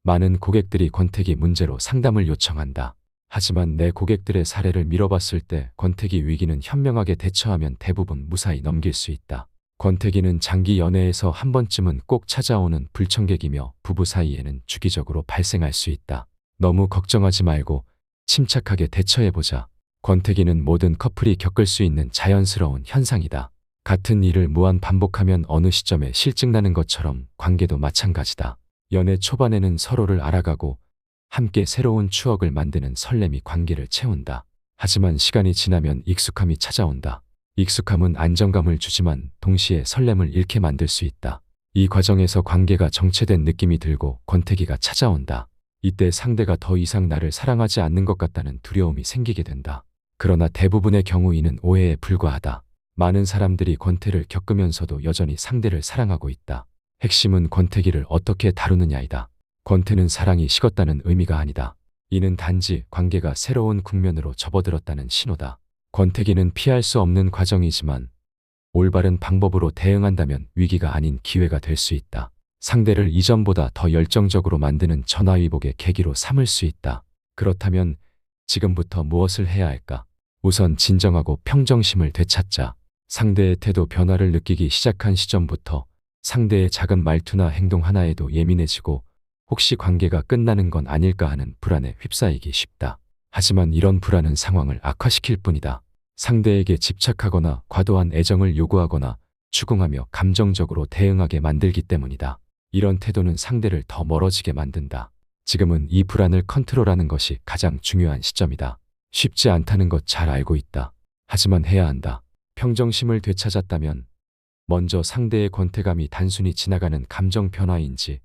많은 고객들이 권태기 문제로 상담을 요청한다. 하지만 내 고객들의 사례를 미뤄봤을 때 권태기 위기는 현명하게 대처하면 대부분 무사히 넘길 수 있다. 권태기는 장기 연애에서 한 번쯤은 꼭 찾아오는 불청객이며 부부 사이에는 주기적으로 발생할 수 있다. 너무 걱정하지 말고 침착하게 대처해보자. 권태기는 모든 커플이 겪을 수 있는 자연스러운 현상이다. 같은 일을 무한 반복하면 어느 시점에 실증나는 것처럼 관계도 마찬가지다. 연애 초반에는 서로를 알아가고 함께 새로운 추억을 만드는 설렘이 관계를 채운다. 하지만 시간이 지나면 익숙함이 찾아온다. 익숙함은 안정감을 주지만 동시에 설렘을 잃게 만들 수 있다. 이 과정에서 관계가 정체된 느낌이 들고 권태기가 찾아온다. 이때 상대가 더 이상 나를 사랑하지 않는 것 같다는 두려움이 생기게 된다. 그러나 대부분의 경우 이는 오해에 불과하다. 많은 사람들이 권태를 겪으면서도 여전히 상대를 사랑하고 있다. 핵심은 권태기를 어떻게 다루느냐이다. 권태는 사랑이 식었다는 의미가 아니다. 이는 단지 관계가 새로운 국면으로 접어들었다는 신호다. 권태기는 피할 수 없는 과정이지만 올바른 방법으로 대응한다면 위기가 아닌 기회가 될 수 있다. 상대를 이전보다 더 열정적으로 만드는 전화위복의 계기로 삼을 수 있다. 그렇다면 지금부터 무엇을 해야 할까? 우선 진정하고 평정심을 되찾자. 상대의 태도 변화를 느끼기 시작한 시점부터 상대의 작은 말투나 행동 하나에도 예민해지고 혹시 관계가 끝나는 건 아닐까 하는 불안에 휩싸이기 쉽다. 하지만 이런 불안은 상황을 악화시킬 뿐이다. 상대에게 집착하거나 과도한 애정을 요구하거나 추궁하며 감정적으로 대응하게 만들기 때문이다. 이런 태도는 상대를 더 멀어지게 만든다. 지금은 이 불안을 컨트롤하는 것이 가장 중요한 시점이다. 쉽지 않다는 것 잘 알고 있다. 하지만 해야 한다. 평정심을 되찾았다면 먼저 상대의 권태감이 단순히 지나가는 감정 변화인지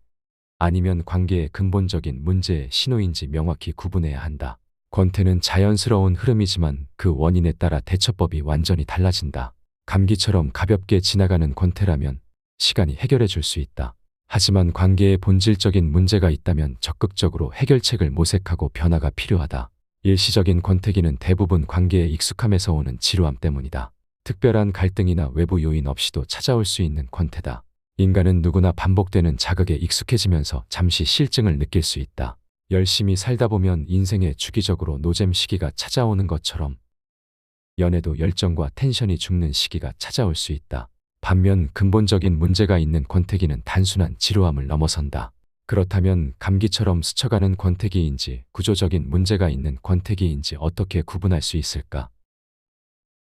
아니면 관계의 근본적인 문제의 신호인지 명확히 구분해야 한다. 권태는 자연스러운 흐름이지만 그 원인에 따라 대처법이 완전히 달라진다. 감기처럼 가볍게 지나가는 권태라면 시간이 해결해 줄 수 있다. 하지만 관계에 본질적인 문제가 있다면 적극적으로 해결책을 모색하고 변화가 필요하다. 일시적인 권태기는 대부분 관계에 익숙함에서 오는 지루함 때문이다. 특별한 갈등이나 외부 요인 없이도 찾아올 수 있는 권태다. 인간은 누구나 반복되는 자극에 익숙해지면서 잠시 실증을 느낄 수 있다. 열심히 살다 보면 인생에 주기적으로 노잼 시기가 찾아오는 것처럼 연애도 열정과 텐션이 죽는 시기가 찾아올 수 있다. 반면 근본적인 문제가 있는 권태기는 단순한 지루함을 넘어선다. 그렇다면 감기처럼 스쳐가는 권태기인지 구조적인 문제가 있는 권태기인지 어떻게 구분할 수 있을까?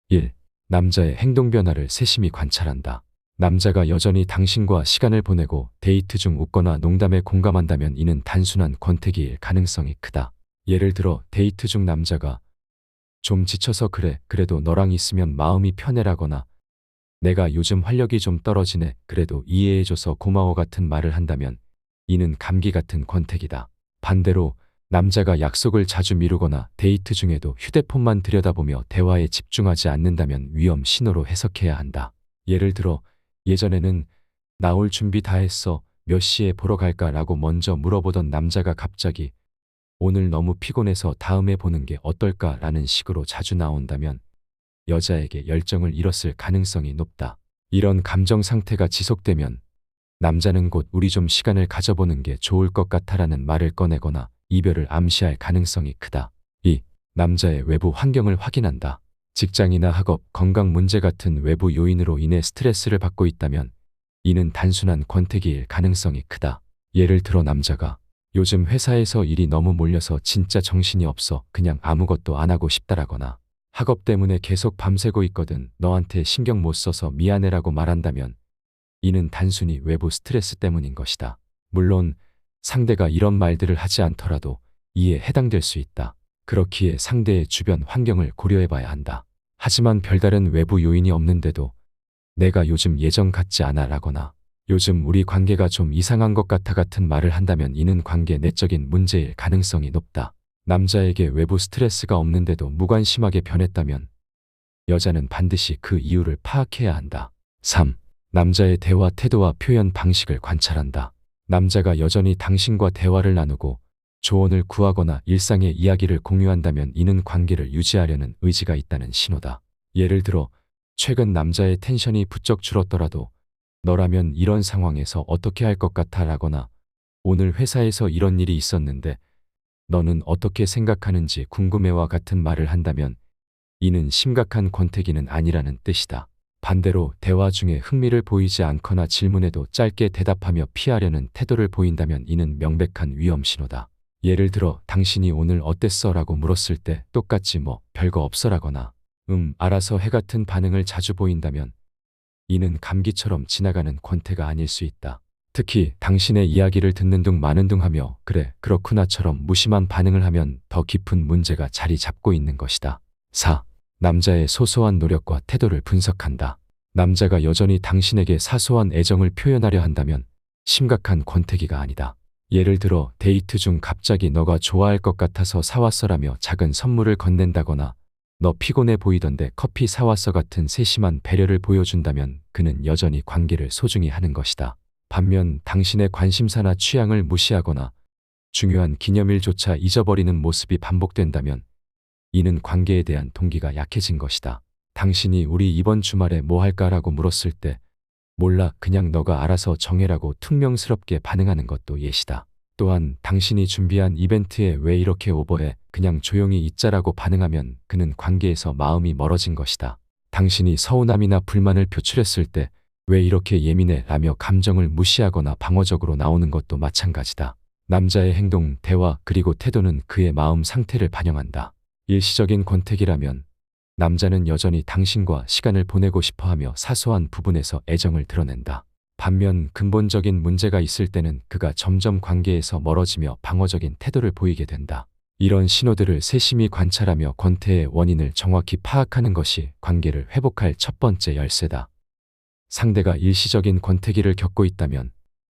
1. 남자의 행동 변화를 세심히 관찰한다. 남자가 여전히 당신과 시간을 보내고 데이트 중 웃거나 농담에 공감한다면 이는 단순한 권태기일 가능성이 크다. 예를 들어 데이트 중 남자가 좀 지쳐서 그래, 그래도 너랑 있으면 마음이 편해라거나 내가 요즘 활력이 좀 떨어지네, 그래도 이해해줘서 고마워 같은 말을 한다면 이는 감기 같은 권태기다. 반대로 남자가 약속을 자주 미루거나 데이트 중에도 휴대폰만 들여다보며 대화에 집중하지 않는다면 위험 신호로 해석해야 한다. 예를 들어 예전에는 나 올 준비 다 했어, 몇 시에 보러 갈까 라고 먼저 물어보던 남자가 갑자기 오늘 너무 피곤해서 다음에 보는 게 어떨까 라는 식으로 자주 나온다면 여자에게 열정을 잃었을 가능성이 높다. 이런 감정 상태가 지속되면 남자는 곧 우리 좀 시간을 가져보는 게 좋을 것 같아라는 말을 꺼내거나 이별을 암시할 가능성이 크다. 2. 남자의 외부 환경을 확인한다. 직장이나 학업, 건강 문제 같은 외부 요인으로 인해 스트레스를 받고 있다면 이는 단순한 권태기일 가능성이 크다. 예를 들어 남자가 요즘 회사에서 일이 너무 몰려서 진짜 정신이 없어, 그냥 아무것도 안 하고 싶다라거나 학업 때문에 계속 밤새고 있거든, 너한테 신경 못 써서 미안해라고 말한다면 이는 단순히 외부 스트레스 때문인 것이다. 물론 상대가 이런 말들을 하지 않더라도 이에 해당될 수 있다. 그렇기에 상대의 주변 환경을 고려해봐야 한다. 하지만 별다른 외부 요인이 없는데도 내가 요즘 예전 같지 않아 라거나 요즘 우리 관계가 좀 이상한 것 같아 같은 말을 한다면 이는 관계 내적인 문제일 가능성이 높다. 남자에게 외부 스트레스가 없는데도 무관심하게 변했다면 여자는 반드시 그 이유를 파악해야 한다. 3. 남자의 대화 태도와 표현 방식을 관찰한다. 남자가 여전히 당신과 대화를 나누고 조언을 구하거나 일상의 이야기를 공유한다면 이는 관계를 유지하려는 의지가 있다는 신호다. 예를 들어 최근 남자의 텐션이 부쩍 줄었더라도 너라면 이런 상황에서 어떻게 할 것 같아 라거나 오늘 회사에서 이런 일이 있었는데 너는 어떻게 생각하는지 궁금해와 같은 말을 한다면 이는 심각한 권태기는 아니라는 뜻이다. 반대로 대화 중에 흥미를 보이지 않거나 질문에도 짧게 대답하며 피하려는 태도를 보인다면 이는 명백한 위험 신호다. 예를 들어 당신이 오늘 어땠어? 라고 물었을 때 똑같이 뭐 별거 없어라거나 알아서 해 같은 반응을 자주 보인다면 이는 감기처럼 지나가는 권태가 아닐 수 있다. 특히 당신의 이야기를 듣는 둥 마는 둥 하며 그래 그렇구나처럼 무심한 반응을 하면 더 깊은 문제가 자리 잡고 있는 것이다. 4. 남자의 소소한 노력과 태도를 분석한다. 남자가 여전히 당신에게 사소한 애정을 표현하려 한다면 심각한 권태기가 아니다. 예를 들어 데이트 중 갑자기 너가 좋아할 것 같아서 사왔어라며 작은 선물을 건넨다거나 너 피곤해 보이던데 커피 사왔어 같은 세심한 배려를 보여준다면 그는 여전히 관계를 소중히 하는 것이다. 반면 당신의 관심사나 취향을 무시하거나 중요한 기념일조차 잊어버리는 모습이 반복된다면 이는 관계에 대한 동기가 약해진 것이다. 당신이 우리 이번 주말에 뭐 할까라고 물었을 때 몰라 그냥 너가 알아서 정해라고 퉁명스럽게 반응하는 것도 예시다. 또한 당신이 준비한 이벤트에 왜 이렇게 오버해 그냥 조용히 있자라고 반응하면 그는 관계에서 마음이 멀어진 것이다. 당신이 서운함이나 불만을 표출했을 때 왜 이렇게 예민해 라며 감정을 무시하거나 방어적으로 나오는 것도 마찬가지다. 남자의 행동, 대화 그리고 태도는 그의 마음 상태를 반영한다. 일시적인 권태기라면 남자는 여전히 당신과 시간을 보내고 싶어하며 사소한 부분에서 애정을 드러낸다. 반면 근본적인 문제가 있을 때는 그가 점점 관계에서 멀어지며 방어적인 태도를 보이게 된다. 이런 신호들을 세심히 관찰하며 권태의 원인을 정확히 파악하는 것이 관계를 회복할 첫 번째 열쇠다. 상대가 일시적인 권태기를 겪고 있다면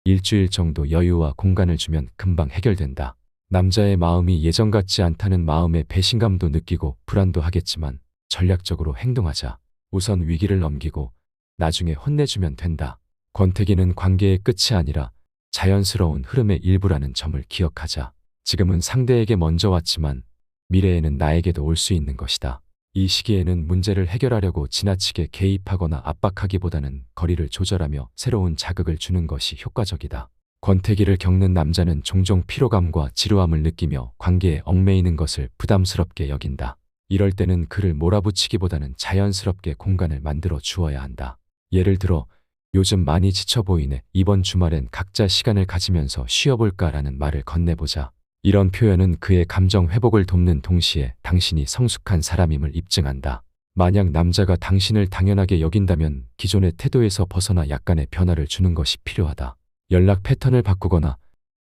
일주일 정도 여유와 공간을 주면 금방 해결된다. 남자의 마음이 예전 같지 않다는 마음의 배신감도 느끼고 불안도 하겠지만 전략적으로 행동하자. 우선 위기를 넘기고 나중에 혼내주면 된다. 권태기는 관계의 끝이 아니라 자연스러운 흐름의 일부라는 점을 기억하자. 지금은 상대에게 먼저 왔지만 미래에는 나에게도 올 수 있는 것이다. 이 시기에는 문제를 해결하려고 지나치게 개입하거나 압박하기보다는 거리를 조절하며 새로운 자극을 주는 것이 효과적이다. 권태기를 겪는 남자는 종종 피로감과 지루함을 느끼며 관계에 얽매이는 것을 부담스럽게 여긴다. 이럴 때는 그를 몰아붙이기보다는 자연스럽게 공간을 만들어 주어야 한다. 예를 들어 요즘 많이 지쳐 보이네. 이번 주말엔 각자 시간을 가지면서 쉬어볼까라는 말을 건네보자. 이런 표현은 그의 감정 회복을 돕는 동시에 당신이 성숙한 사람임을 입증한다. 만약 남자가 당신을 당연하게 여긴다면 기존의 태도에서 벗어나 약간의 변화를 주는 것이 필요하다. 연락 패턴을 바꾸거나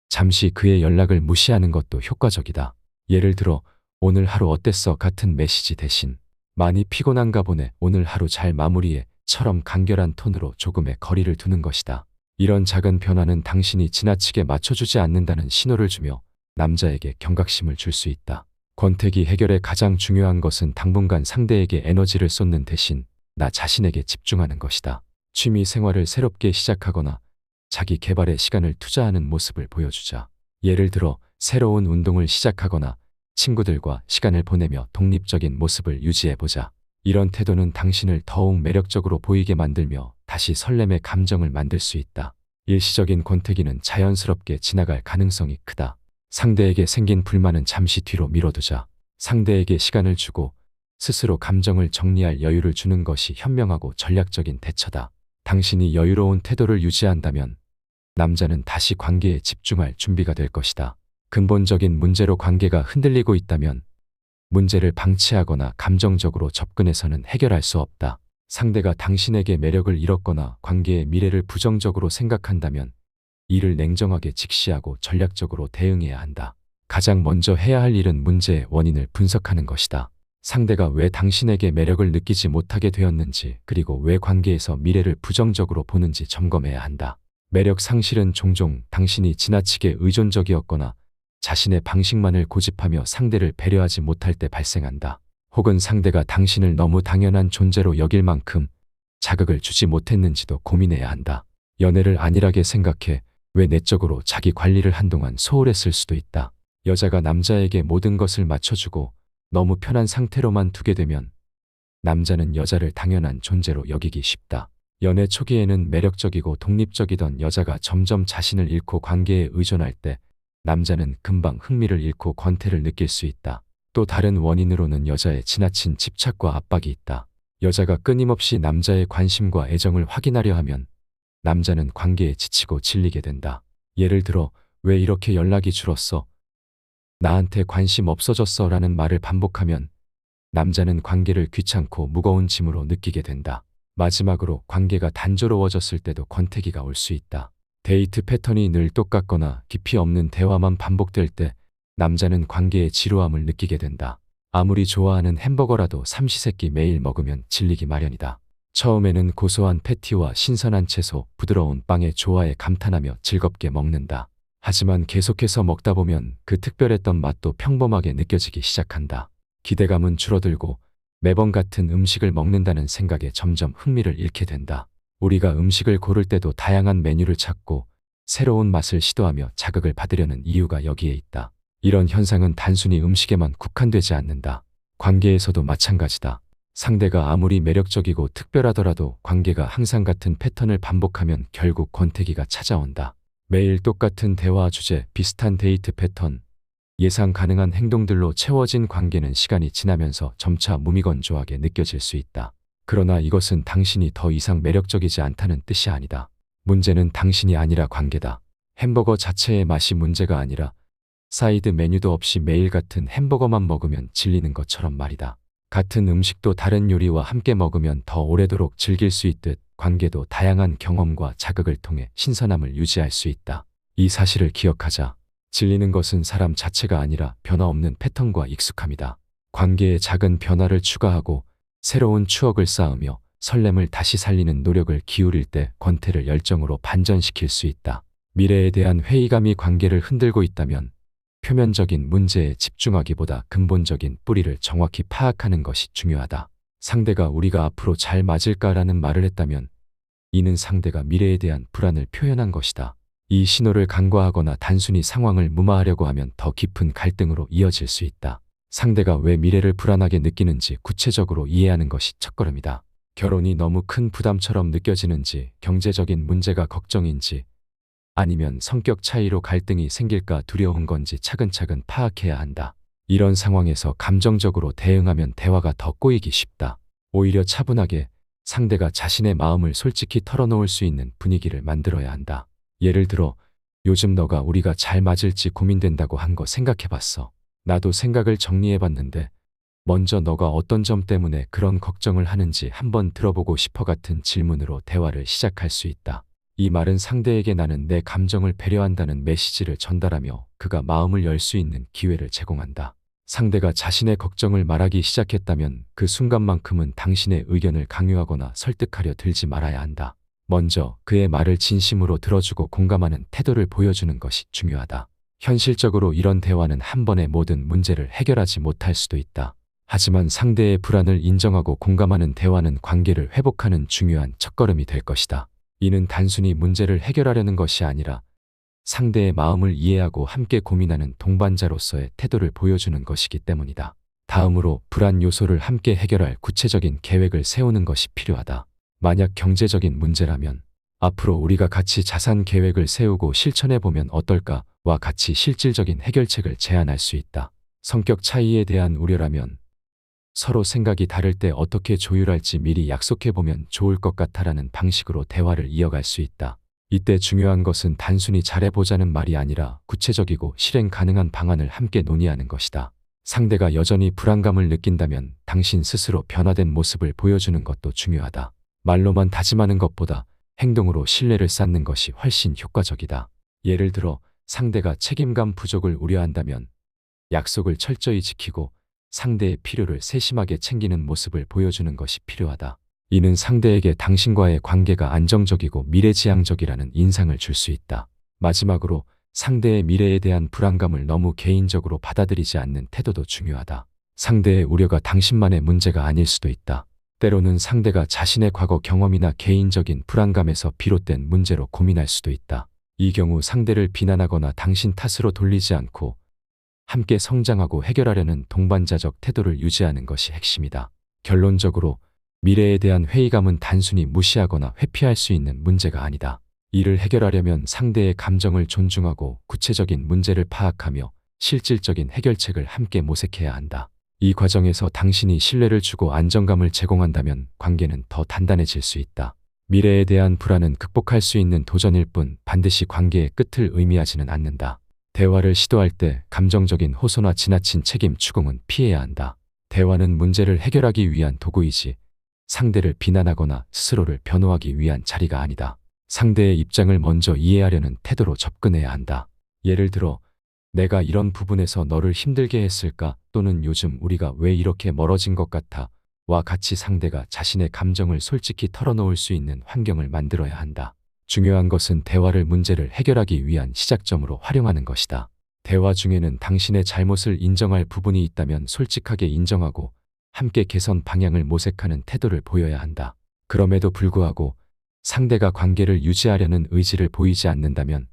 잠시 그의 연락을 무시하는 것도 효과적이다. 예를 들어 오늘 하루 어땠어? 같은 메시지 대신 많이 피곤한가 보네. 오늘 하루 잘 마무리해. 처럼 간결한 톤으로 조금의 거리를 두는 것이다. 이런 작은 변화는 당신이 지나치게 맞춰주지 않는다는 신호를 주며 남자에게 경각심을 줄 수 있다. 권태기 해결의 가장 중요한 것은 당분간 상대에게 에너지를 쏟는 대신 나 자신에게 집중하는 것이다. 취미 생활을 새롭게 시작하거나 자기 개발에 시간을 투자하는 모습을 보여주자. 예를 들어 새로운 운동을 시작하거나 친구들과 시간을 보내며 독립적인 모습을 유지해보자. 이런 태도는 당신을 더욱 매력적으로 보이게 만들며 다시 설렘의 감정을 만들 수 있다. 일시적인 권태기는 자연스럽게 지나갈 가능성이 크다. 상대에게 생긴 불만은 잠시 뒤로 미뤄두자. 상대에게 시간을 주고 스스로 감정을 정리할 여유를 주는 것이 현명하고 전략적인 대처다. 당신이 여유로운 태도를 유지한다면 남자는 다시 관계에 집중할 준비가 될 것이다. 근본적인 문제로 관계가 흔들리고 있다면 문제를 방치하거나 감정적으로 접근해서는 해결할 수 없다. 상대가 당신에게 매력을 잃었거나 관계의 미래를 부정적으로 생각한다면 이를 냉정하게 직시하고 전략적으로 대응해야 한다. 가장 먼저 해야 할 일은 문제의 원인을 분석하는 것이다. 상대가 왜 당신에게 매력을 느끼지 못하게 되었는지 그리고 왜 관계에서 미래를 부정적으로 보는지 점검해야 한다. 매력 상실은 종종 당신이 지나치게 의존적이었거나 자신의 방식만을 고집하며 상대를 배려하지 못할 때 발생한다. 혹은 상대가 당신을 너무 당연한 존재로 여길 만큼 자극을 주지 못했는지도 고민해야 한다. 연애를 안일하게 생각해 왜 내적으로 자기 관리를 한동안 소홀했을 수도 있다. 여자가 남자에게 모든 것을 맞춰주고 너무 편한 상태로만 두게 되면 남자는 여자를 당연한 존재로 여기기 쉽다. 연애 초기에는 매력적이고 독립적이던 여자가 점점 자신을 잃고 관계에 의존할 때 남자는 금방 흥미를 잃고 권태를 느낄 수 있다. 또 다른 원인으로는 여자의 지나친 집착과 압박이 있다. 여자가 끊임없이 남자의 관심과 애정을 확인하려 하면 남자는 관계에 지치고 질리게 된다. 예를 들어, 왜 이렇게 연락이 줄었어? 나한테 관심 없어졌어? 라는 말을 반복하면 남자는 관계를 귀찮고 무거운 짐으로 느끼게 된다. 마지막으로 관계가 단조로워졌을 때도 권태기가 올 수 있다. 데이트 패턴이 늘 똑같거나 깊이 없는 대화만 반복될 때 남자는 관계의 지루함을 느끼게 된다. 아무리 좋아하는 햄버거라도 삼시세끼 매일 먹으면 질리기 마련이다. 처음에는 고소한 패티와 신선한 채소, 부드러운 빵의 조화에 감탄하며 즐겁게 먹는다. 하지만 계속해서 먹다 보면 그 특별했던 맛도 평범하게 느껴지기 시작한다. 기대감은 줄어들고 매번 같은 음식을 먹는다는 생각에 점점 흥미를 잃게 된다. 우리가 음식을 고를 때도 다양한 메뉴를 찾고 새로운 맛을 시도하며 자극을 받으려는 이유가 여기에 있다. 이런 현상은 단순히 음식에만 국한되지 않는다. 관계에서도 마찬가지다. 상대가 아무리 매력적이고 특별하더라도 관계가 항상 같은 패턴을 반복하면 결국 권태기가 찾아온다. 매일 똑같은 대화 주제, 비슷한 데이트 패턴, 예상 가능한 행동들로 채워진 관계는 시간이 지나면서 점차 무미건조하게 느껴질 수 있다. 그러나 이것은 당신이 더 이상 매력적이지 않다는 뜻이 아니다. 문제는 당신이 아니라 관계다. 햄버거 자체의 맛이 문제가 아니라 사이드 메뉴도 없이 매일 같은 햄버거만 먹으면 질리는 것처럼 말이다. 같은 음식도 다른 요리와 함께 먹으면 더 오래도록 즐길 수 있듯 관계도 다양한 경험과 자극을 통해 신선함을 유지할 수 있다. 이 사실을 기억하자. 질리는 것은 사람 자체가 아니라 변화없는 패턴과 익숙함이다. 관계에 작은 변화를 추가하고 새로운 추억을 쌓으며 설렘을 다시 살리는 노력을 기울일 때 권태를 열정으로 반전시킬 수 있다. 미래에 대한 회의감이 관계를 흔들고 있다면 표면적인 문제에 집중하기보다 근본적인 뿌리를 정확히 파악하는 것이 중요하다. 상대가 우리가 앞으로 잘 맞을까라는 말을 했다면 이는 상대가 미래에 대한 불안을 표현한 것이다. 이 신호를 간과하거나 단순히 상황을 무마하려고 하면 더 깊은 갈등으로 이어질 수 있다. 상대가 왜 미래를 불안하게 느끼는지 구체적으로 이해하는 것이 첫걸음이다. 결혼이 너무 큰 부담처럼 느껴지는지, 경제적인 문제가 걱정인지, 아니면 성격 차이로 갈등이 생길까 두려운 건지 차근차근 파악해야 한다. 이런 상황에서 감정적으로 대응하면 대화가 더 꼬이기 쉽다. 오히려 차분하게 상대가 자신의 마음을 솔직히 털어놓을 수 있는 분위기를 만들어야 한다. 예를 들어, 요즘 너가 우리가 잘 맞을지 고민된다고 한 거 생각해봤어. 나도 생각을 정리해봤는데 먼저 너가 어떤 점 때문에 그런 걱정을 하는지 한번 들어보고 싶어 같은 질문으로 대화를 시작할 수 있다. 이 말은 상대에게 나는 내 감정을 배려한다는 메시지를 전달하며 그가 마음을 열 수 있는 기회를 제공한다. 상대가 자신의 걱정을 말하기 시작했다면 그 순간만큼은 당신의 의견을 강요하거나 설득하려 들지 말아야 한다. 먼저 그의 말을 진심으로 들어주고 공감하는 태도를 보여주는 것이 중요하다. 현실적으로 이런 대화는 한 번에 모든 문제를 해결하지 못할 수도 있다. 하지만 상대의 불안을 인정하고 공감하는 대화는 관계를 회복하는 중요한 첫걸음이 될 것이다. 이는 단순히 문제를 해결하려는 것이 아니라 상대의 마음을 이해하고 함께 고민하는 동반자로서의 태도를 보여주는 것이기 때문이다. 다음으로 불안 요소를 함께 해결할 구체적인 계획을 세우는 것이 필요하다. 만약 경제적인 문제라면 앞으로 우리가 같이 자산 계획을 세우고 실천해보면 어떨까와 같이 실질적인 해결책을 제안할 수 있다. 성격 차이에 대한 우려라면 서로 생각이 다를 때 어떻게 조율할지 미리 약속해보면 좋을 것 같아라는 방식으로 대화를 이어갈 수 있다. 이때 중요한 것은 단순히 잘해보자는 말이 아니라 구체적이고 실행 가능한 방안을 함께 논의하는 것이다. 상대가 여전히 불안감을 느낀다면 당신 스스로 변화된 모습을 보여주는 것도 중요하다. 말로만 다짐하는 것보다 행동으로 신뢰를 쌓는 것이 훨씬 효과적이다. 예를 들어 상대가 책임감 부족을 우려한다면 약속을 철저히 지키고 상대의 필요를 세심하게 챙기는 모습을 보여주는 것이 필요하다. 이는 상대에게 당신과의 관계가 안정적이고 미래지향적이라는 인상을 줄 수 있다. 마지막으로 상대의 미래에 대한 불안감을 너무 개인적으로 받아들이지 않는 태도도 중요하다. 상대의 우려가 당신만의 문제가 아닐 수도 있다. 때로는 상대가 자신의 과거 경험이나 개인적인 불안감에서 비롯된 문제로 고민할 수도 있다. 이 경우 상대를 비난하거나 당신 탓으로 돌리지 않고 함께 성장하고 해결하려는 동반자적 태도를 유지하는 것이 핵심이다. 결론적으로 미래에 대한 회의감은 단순히 무시하거나 회피할 수 있는 문제가 아니다. 이를 해결하려면 상대의 감정을 존중하고 구체적인 문제를 파악하며 실질적인 해결책을 함께 모색해야 한다. 이 과정에서 당신이 신뢰를 주고 안정감을 제공한다면 관계는 더 단단해질 수 있다. 미래에 대한 불안은 극복할 수 있는 도전일 뿐 반드시 관계의 끝을 의미하지는 않는다. 대화를 시도할 때 감정적인 호소나 지나친 책임 추궁은 피해야 한다. 대화는 문제를 해결하기 위한 도구이지 상대를 비난하거나 스스로를 변호하기 위한 자리가 아니다. 상대의 입장을 먼저 이해하려는 태도로 접근해야 한다. 예를 들어, 내가 이런 부분에서 너를 힘들게 했을까? 또는 요즘 우리가 왜 이렇게 멀어진 것 같아? 와 같이 상대가 자신의 감정을 솔직히 털어놓을 수 있는 환경을 만들어야 한다. 중요한 것은 대화를 문제를 해결하기 위한 시작점으로 활용하는 것이다. 대화 중에는 당신의 잘못을 인정할 부분이 있다면 솔직하게 인정하고 함께 개선 방향을 모색하는 태도를 보여야 한다. 그럼에도 불구하고 상대가 관계를 유지하려는 의지를 보이지 않는다면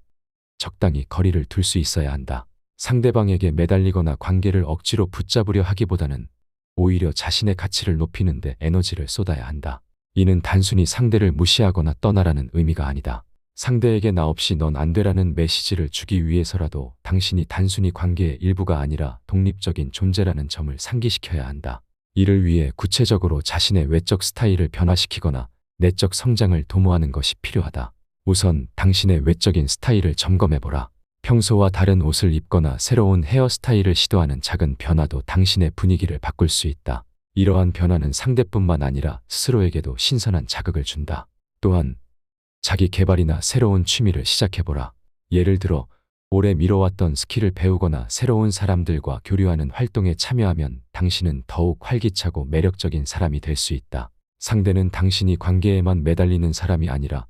적당히 거리를 둘 수 있어야 한다. 상대방에게 매달리거나 관계를 억지로 붙잡으려 하기보다는 오히려 자신의 가치를 높이는 데 에너지를 쏟아야 한다. 이는 단순히 상대를 무시하거나 떠나라는 의미가 아니다. 상대에게 나 없이 넌 안 되라는 메시지를 주기 위해서라도 당신이 단순히 관계의 일부가 아니라 독립적인 존재라는 점을 상기시켜야 한다. 이를 위해 구체적으로 자신의 외적 스타일을 변화시키거나 내적 성장을 도모하는 것이 필요하다. 우선 당신의 외적인 스타일을 점검해보라. 평소와 다른 옷을 입거나 새로운 헤어스타일을 시도하는 작은 변화도 당신의 분위기를 바꿀 수 있다. 이러한 변화는 상대뿐만 아니라 스스로에게도 신선한 자극을 준다. 또한 자기 개발이나 새로운 취미를 시작해보라. 예를 들어 오래 미뤄왔던 스킬을 배우거나 새로운 사람들과 교류하는 활동에 참여하면 당신은 더욱 활기차고 매력적인 사람이 될 수 있다. 상대는 당신이 관계에만 매달리는 사람이 아니라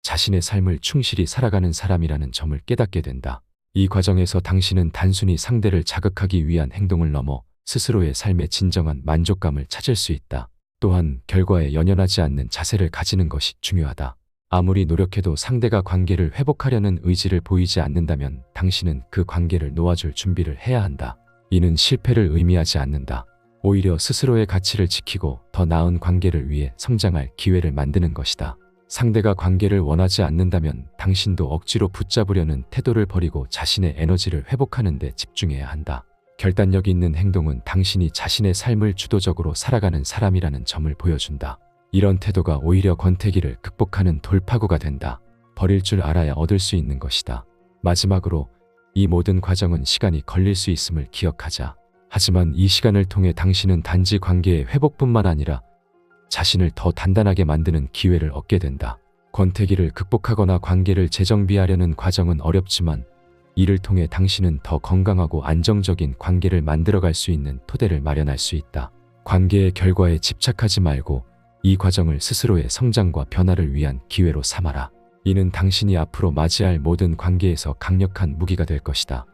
자신의 삶을 충실히 살아가는 사람이라는 점을 깨닫게 된다. 이 과정에서 당신은 단순히 상대를 자극하기 위한 행동을 넘어 스스로의 삶의 진정한 만족감을 찾을 수 있다. 또한 결과에 연연하지 않는 자세를 가지는 것이 중요하다. 아무리 노력해도 상대가 관계를 회복하려는 의지를 보이지 않는다면 당신은 그 관계를 놓아줄 준비를 해야 한다. 이는 실패를 의미하지 않는다. 오히려 스스로의 가치를 지키고 더 나은 관계를 위해 성장할 기회를 만드는 것이다. 상대가 관계를 원하지 않는다면 당신도 억지로 붙잡으려는 태도를 버리고 자신의 에너지를 회복하는 데 집중해야 한다. 결단력 있는 행동은 당신이 자신의 삶을 주도적으로 살아가는 사람이라는 점을 보여준다. 이런 태도가 오히려 권태기를 극복하는 돌파구가 된다. 버릴 줄 알아야 얻을 수 있는 것이다. 마지막으로 이 모든 과정은 시간이 걸릴 수 있음을 기억하자. 하지만 이 시간을 통해 당신은 단지 관계의 회복뿐만 아니라 자신을 더 단단하게 만드는 기회를 얻게 된다. 권태기를 극복하거나 관계를 재정비하려는 과정은 어렵지만 이를 통해 당신은 더 건강하고 안정적인 관계를 만들어갈 수 있는 토대를 마련할 수 있다. 관계의 결과에 집착하지 말고 이 과정을 스스로의 성장과 변화를 위한 기회로 삼아라. 이는 당신이 앞으로 맞이할 모든 관계에서 강력한 무기가 될 것이다.